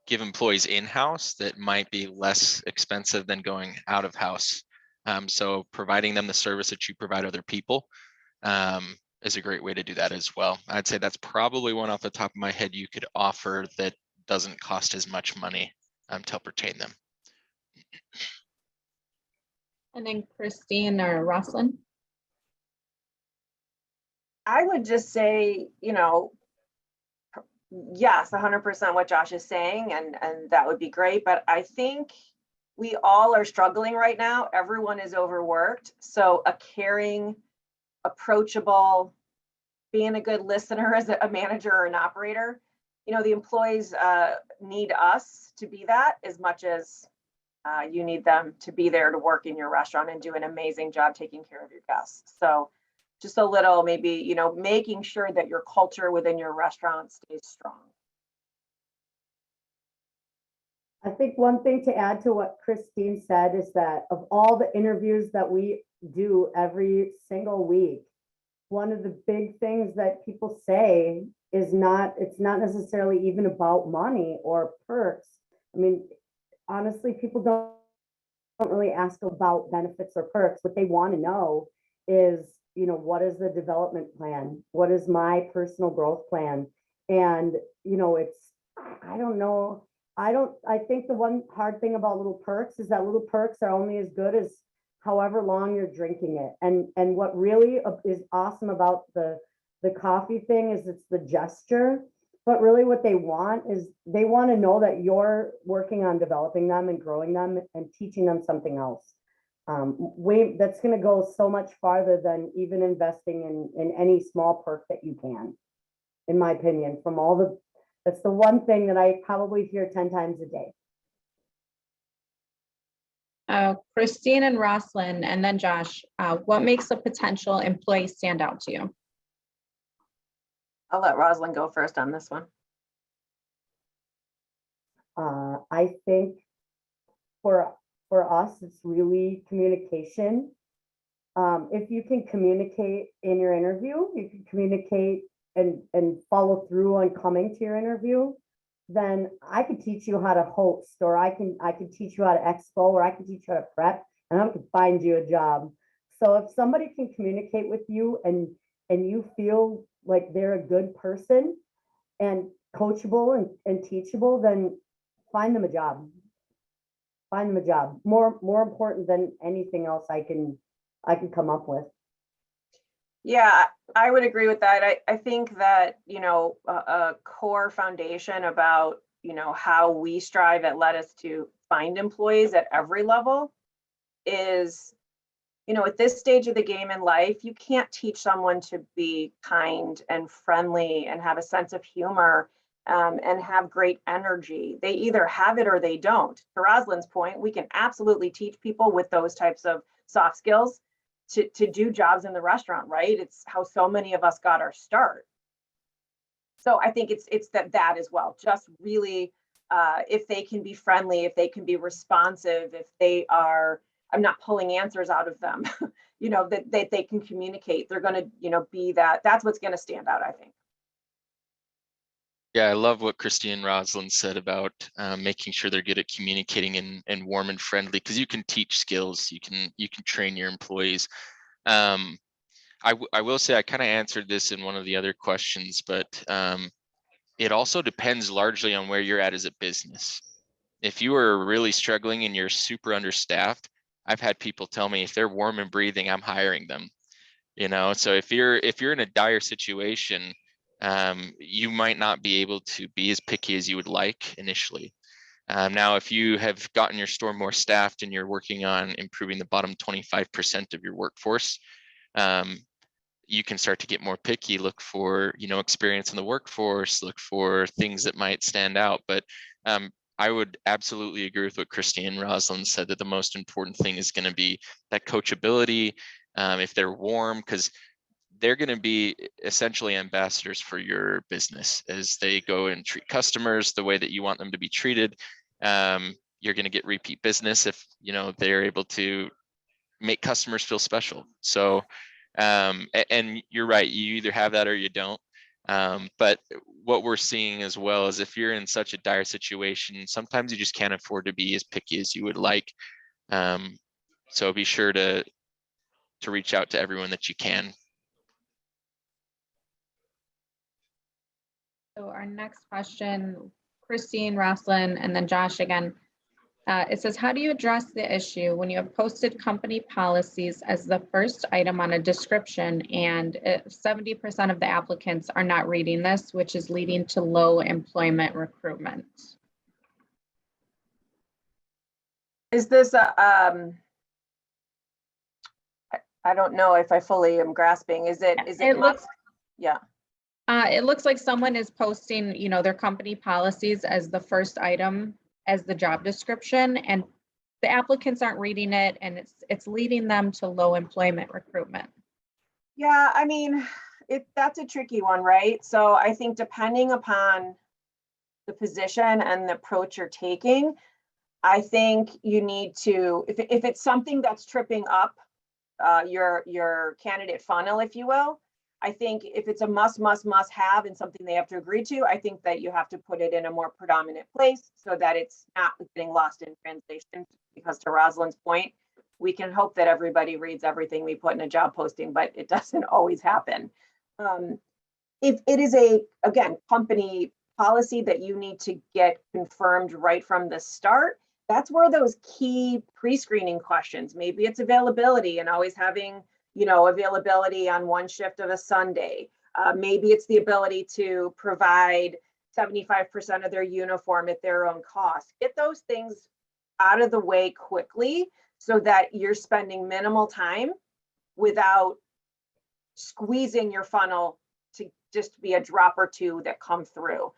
give employees in-house that might be less expensive than going out of house. So providing them the service that you provide other people is a great way to do that as well. I'd say that's probably one off the top of my head you could offer that doesn't cost as much money to help retain them. And then Christine or Roslyn? I would just say, yes, 100% what Josh is saying, and that would be great. But I think we all are struggling right now. Everyone is overworked. So a caring, approachable, being a good listener as a manager or an operator, the employees need us to be that as much as you need them to be there to work in your restaurant and do an amazing job taking care of your guests. So just a little, maybe, making sure that your culture within your restaurant stays strong. I think one thing to add to what Christine said is that of all the interviews that we do every single week, one of the big things that people say is it's not necessarily even about money or perks. I mean, honestly, people don't really ask about benefits or perks. What they want to know is, what is the development plan? What is my personal growth plan? And, I don't know. I think the one hard thing about little perks is that little perks are only as good as however long you're drinking it. And what really is awesome about the coffee thing is it's the gesture, but really what they want is they want to know that you're working on developing them and growing them and teaching them something else. That's going to go so much farther than even investing in any small perk that you can, in my opinion, that's the one thing that I probably hear 10 times a day. Christine and Roslyn, and then Josh, what makes a potential employee stand out to you? I'll let Roslyn go first on this one. I think for us, it's really communication If you can communicate in your interview, you can communicate and follow through on coming to your interview, then I could teach you how to host, or I can teach you how to expo, or I can teach you how to prep, and I can find you a job. So if somebody can communicate with you and you feel like they're a good person and coachable and teachable, then find them a job. Find them a job. More important than anything else I can come up with. Yeah, I would agree with that. I think that, you know, a core foundation about, you know, how we strive at Lettuce to find employees at every level is, you know, at this stage of the game in life, you can't teach someone to be kind and friendly and have a sense of humor, and have great energy. They either have it or they don't. To Rosalind's point, we can absolutely teach people with those types of soft skills to do jobs in the restaurant, right? It's how so many of us got our start. So I think it's that as well. Just really, if they can be friendly, if they can be responsive, if they are, I'm not pulling answers out of them, you know, that they can communicate. They're going to, you know, be that. That's what's going to stand out, I think. Yeah, I love what Christy and Rosalind said about making sure they're good at communicating and warm and friendly, because you can teach skills, you can train your employees. I will say I kind of answered this in one of the other questions, but it also depends largely on where you're at as a business. If you are really struggling and you're super understaffed, I've had people tell me if they're warm and breathing, I'm hiring them. You know, so if you're in a dire situation, you might not be able to be as picky as you would like initially. Now, if you have gotten your store more staffed and you're working on improving the bottom 25% of your workforce, you can start to get more picky, look for, you know, experience in the workforce, look for things that might stand out. But I would absolutely agree with what Christy and Rosalind said, that the most important thing is going to be that coachability. If they're warm, because they're going to be essentially ambassadors for your business as they go and treat customers the way that you want them to be treated. You're going to get repeat business if, you know, they're able to make customers feel special. So, and you're right, you either have that or you don't. But what we're seeing as well is if you're in such a dire situation, sometimes you just can't afford to be as picky as you would like. So be sure to reach out to everyone that you can. So our next question, Christine, Roslyn, and then Josh again. It says, how do you address the issue when you have posted company policies as the first item on a description and 70% of the applicants are not reading this, which is leading to low employment recruitment? Is this a, I don't know if I fully am grasping. Is it looks, yeah. It looks like someone is posting, you know, their company policies as the first item as the job description, and the applicants aren't reading it, and it's leading them to low employment recruitment. Yeah, I mean, that's a tricky one, right? So I think depending upon the position and the approach you're taking, I think you need to, if it's something that's tripping up your candidate funnel, if you will, I think if it's a must have and something they have to agree to, I think that you have to put it in a more predominant place so that it's not getting lost in translation. Because to Rosalind's point, we can hope that everybody reads everything we put in a job posting, but it doesn't always happen. If it is again, company policy that you need to get confirmed right from the start, that's where those key pre-screening questions, maybe it's availability and always having, you know, availability on one shift of a Sunday. Maybe it's the ability to provide 75% of their uniform at their own cost. Get those things out of the way quickly so that you're spending minimal time without squeezing your funnel to just be a drop or two that come through.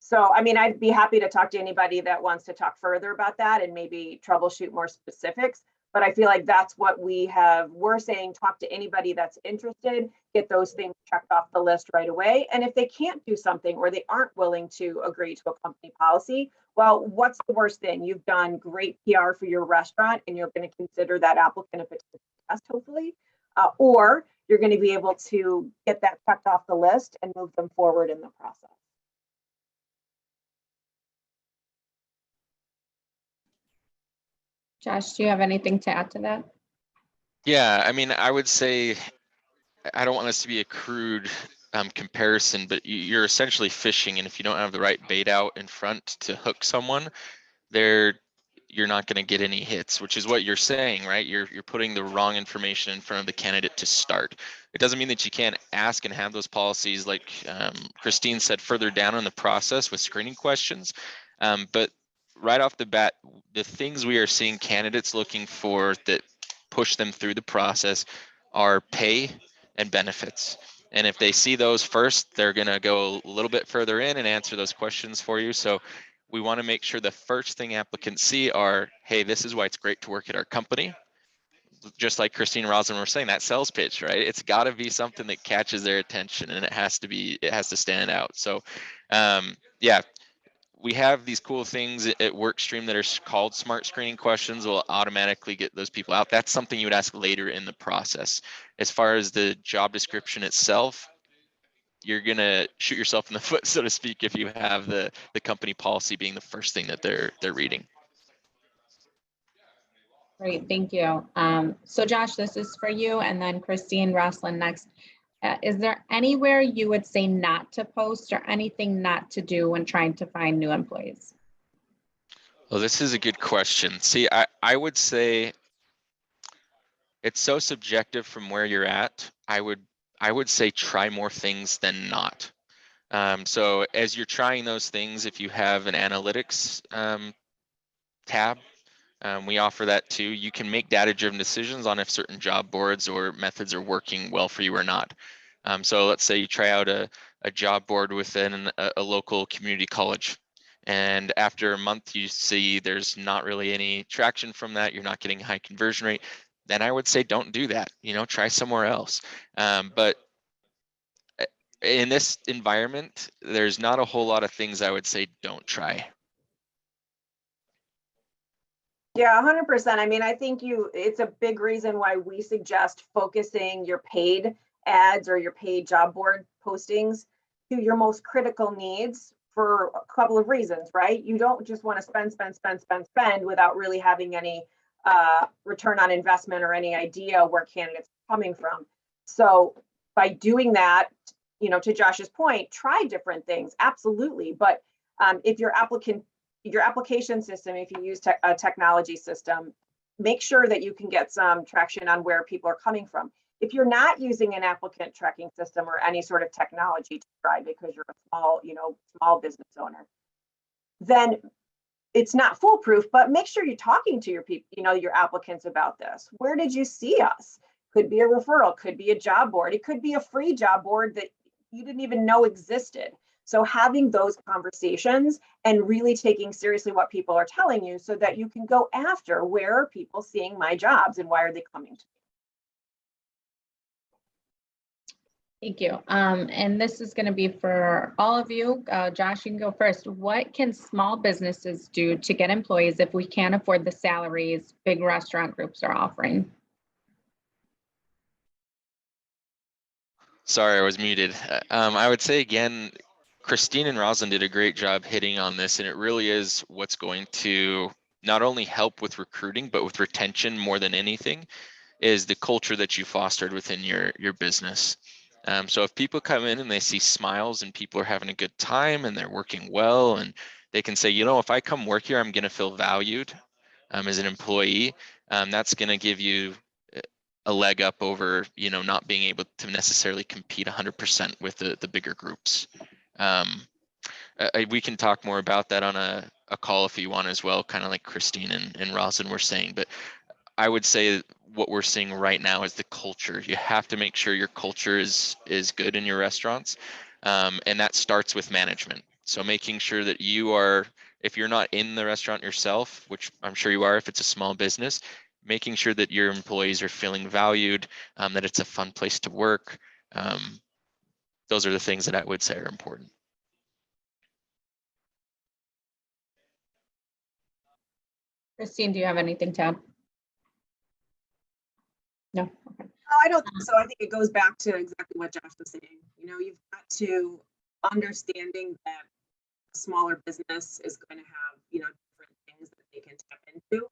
So, I mean, I'd be happy to talk to anybody that wants to talk further about that and maybe troubleshoot more specifics. But I feel like that's what we're saying, talk to anybody that's interested, get those things checked off the list right away. And if they can't do something or they aren't willing to agree to a company policy, well, what's the worst thing? You've done great PR for your restaurant and you're going to consider that applicant a potential test, hopefully, or you're going to be able to get that checked off the list and move them forward in the process. Josh, do you have anything to add to that? Yeah, I mean, I would say, I don't want this to be a crude comparison, but you're essentially fishing, and if you don't have the right bait out in front to hook someone, you're not going to get any hits, which is what you're saying, right? You're putting the wrong information in front of the candidate to start. It doesn't mean that you can't ask and have those policies, like Christine said, further down in the process with screening questions. But right off the bat, the things we are seeing candidates looking for that push them through the process are pay and benefits. And if they see those first, they're going to go a little bit further in and answer those questions for you. So we want to make sure the first thing applicants see are, hey, this is why it's great to work at our company. Just like Christine and Roslyn were saying, that sales pitch, right? It's got to be something that catches their attention, and it has to stand out. So yeah, we have these cool things at Workstream that are called smart screening questions. Will automatically get those people out. That's something you would ask later in the process. As far as the job description itself, you're gonna shoot yourself in the foot, so to speak, if you have the company policy being the first thing that they're reading. Great, thank you. So Josh, this is for you, and then Christine, Roslyn next. Is there anywhere you would say not to post or anything not to do when trying to find new employees? Well, this is a good question. See, I would say it's so subjective from where you're at. I would say try more things than not. So as you're trying those things, if you have an analytics tab, we offer that too. You can make data-driven decisions on if certain job boards or methods are working well for you or not. So let's say you try out a job board within a local community college, and after a month you see there's not really any traction from that, you're not getting a high conversion rate, then I would say don't do that. Try somewhere else. But in this environment, there's not a whole lot of things I would say don't try. Yeah, 100%. I mean, I think it's a big reason why we suggest focusing your paid ads or your paid job board postings to your most critical needs for a couple of reasons, right? You don't just want to spend without really having any return on investment or any idea where candidates are coming from. So by doing that, to Josh's point, try different things, absolutely. But if your application system, if you use a technology system, make sure that you can get some traction on where people are coming from. If you're not using an applicant tracking system or any sort of technology to try because you're a small business owner, then it's not foolproof, but make sure you're talking to your people, your applicants about this. Where did you see us? Could be a referral, could be a job board. It could be a free job board that you didn't even know existed. So having those conversations and really taking seriously what people are telling you so that you can go after, where are people seeing my jobs and why are they coming to me? Thank you. And this is going to be for all of you. Josh, you can go first. What can small businesses do to get employees if we can't afford the salaries big restaurant groups are offering? Sorry, I was muted. I would say again, Christine and Roslyn did a great job hitting on this, and it really is what's going to not only help with recruiting, but with retention more than anything, is the culture that you fostered within your business. So if people come in and they see smiles and people are having a good time and they're working well, and they can say, if I come work here, I'm going to feel valued as an employee. That's going to give you a leg up over, not being able to necessarily compete 100% with the bigger groups. We can talk more about that on a call if you want as well, kind of like Christine and Roslyn were saying. But I would say what we're seeing right now is the culture. You have to make sure your culture is good in your restaurants. And that starts with management. So making sure that if you're not in the restaurant yourself, which I'm sure you are if it's a small business, making sure that your employees are feeling valued, that it's a fun place to work. Those are the things that I would say are important. Christine, do you have anything to add? No. Okay. Oh, I don't think so. I think it goes back to exactly what Josh was saying. You know, you've got to understanding that a smaller business is going to have, you know, different things that they can tap into.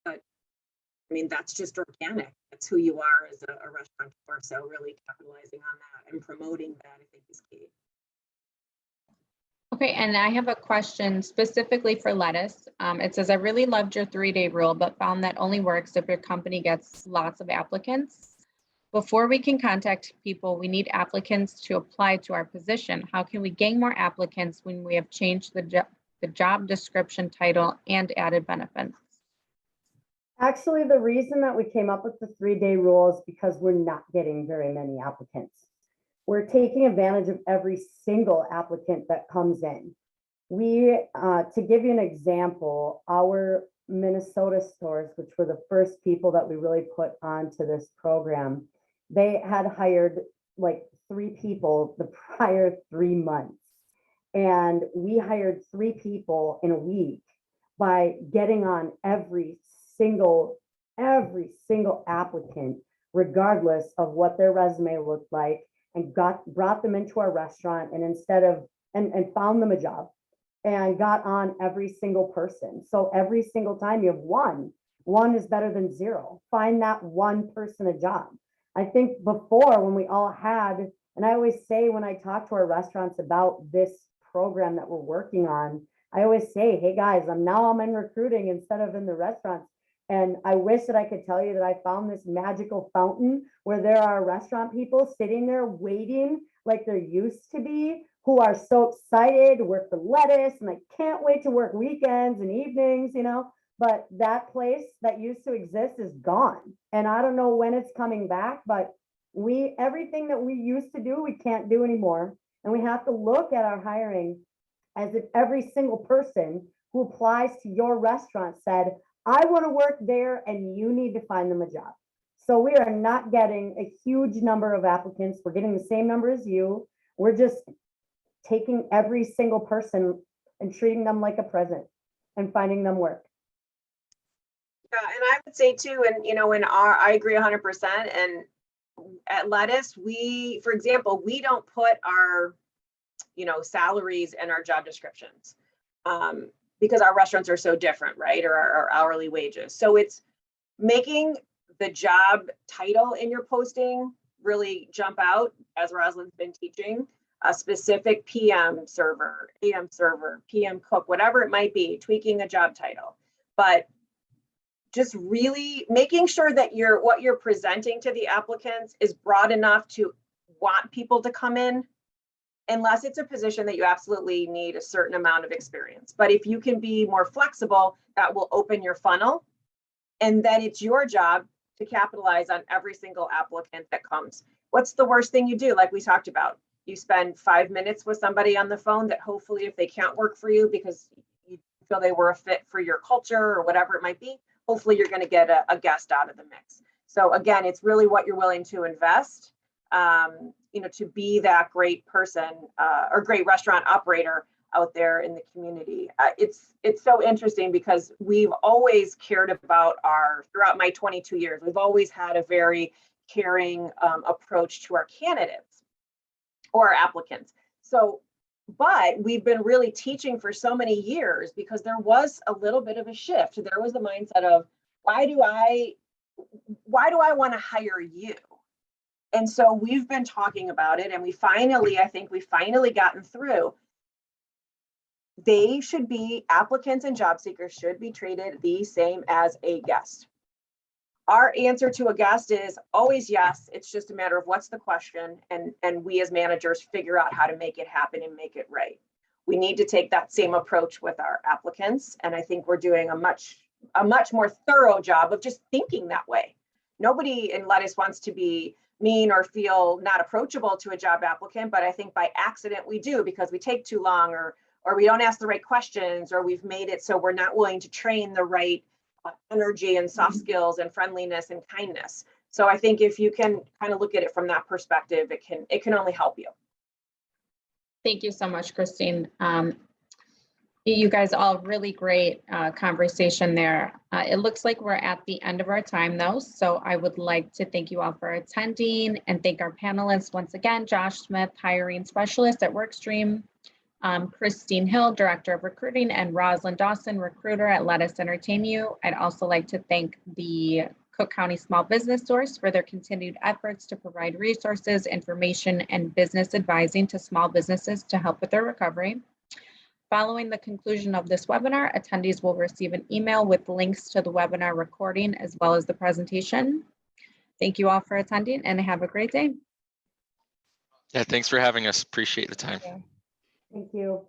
But I mean, that's just organic. That's who you are as a restaurateur. So really capitalizing on that and promoting that, I think, is key. Okay, and I have a question specifically for lettuce. It says, I really loved your 3-day rule, but found that only works if your company gets lots of applicants. Before we can contact people, we need applicants to apply to our position. How can we gain more applicants when we have changed the job description title and added benefits? Actually, the reason that we came up with the 3-day rule is because we're not getting very many applicants. We're taking advantage of every single applicant that comes in. We, to give you an example, our Minnesota stores, which were the first people that we really put onto this program, they had hired like 3 people the prior 3 months. And we hired 3 people in a week by getting on every single applicant, regardless of what their resume looked like, and brought them into our restaurant, and and found them a job and got on every single person. So every single time you have one is better than 0. Find that one person a job. I think before, when we all had, and I always say when I talk to our restaurants about this program that we're working on, I always say, hey guys, I'm in recruiting instead of in the restaurants. And I wish that I could tell you that I found this magical fountain where there are restaurant people sitting there waiting like there used to be, who are so excited to work for lettuce, and I can't wait to work weekends and evenings, you know. But that place that used to exist is gone. And I don't know when it's coming back, but everything that we used to do, we can't do anymore. And we have to look at our hiring as if every single person who applies to your restaurant said, I want to work there, and you need to find them a job. So we are not getting a huge number of applicants. We're getting the same number as you. We're just taking every single person and treating them like a present and finding them work. Yeah, and I would say too, and you know, I agree 100%. And at Lettuce, for example, we don't put our, you know, salaries and our job descriptions. Because our restaurants are so different, right? Or our hourly wages. So it's making the job title in your posting really jump out, as Rosalind's been teaching, a specific PM server, AM server, PM cook, whatever it might be, tweaking a job title. But just really making sure that what you're presenting to the applicants is broad enough to want people to come in, unless it's a position that you absolutely need a certain amount of experience. But if you can be more flexible, that will open your funnel. And then it's your job to capitalize on every single applicant that comes. What's the worst thing you do? Like we talked about, you spend 5 minutes with somebody on the phone that hopefully, if they can't work for you because you feel they were a fit for your culture or whatever it might be, hopefully you're going to get a guest out of the mix. So again, it's really what you're willing to invest, you know, to be that great person or great restaurant operator out there in the community. It's so interesting because we've always cared about throughout my 22 years, we've always had a very caring approach to our candidates or our applicants. So, but we've been really teaching for so many years because there was a little bit of a shift. There was the mindset of, why do I want to hire you? And so we've been talking about it, and I think we finally gotten through. Applicants and job seekers should be treated the same as a guest. Our answer to a guest is always yes. It's just a matter of what's the question, and we as managers figure out how to make it happen and make it right. We need to take that same approach with our applicants, and I think we're doing a much more thorough job of just thinking that way. Nobody in Lettuce wants to be mean or feel not approachable to a job applicant, but I think by accident we do, because we take too long or we don't ask the right questions, or we've made it so we're not willing to train the right energy and soft skills and friendliness and kindness. So I think if you can kind of look at it from that perspective, it can only help you. Thank you so much, Christine. You guys all really great conversation there. It looks like we're at the end of our time though, so I would like to thank you all for attending and thank our panelists once again, Josh Smith, hiring specialist at WorkStream, Christine Hill, Director of Recruiting, and Rosalind Dawson, recruiter at Let Us Entertain You. I'd also like to thank the Cook County Small Business Source for their continued efforts to provide resources, information, and business advising to small businesses to help with their recovery. Following the conclusion of this webinar, attendees will receive an email with links to the webinar recording as well as the presentation. Thank you all for attending and have a great day. Yeah, thanks for having us. Appreciate the time. Thank you.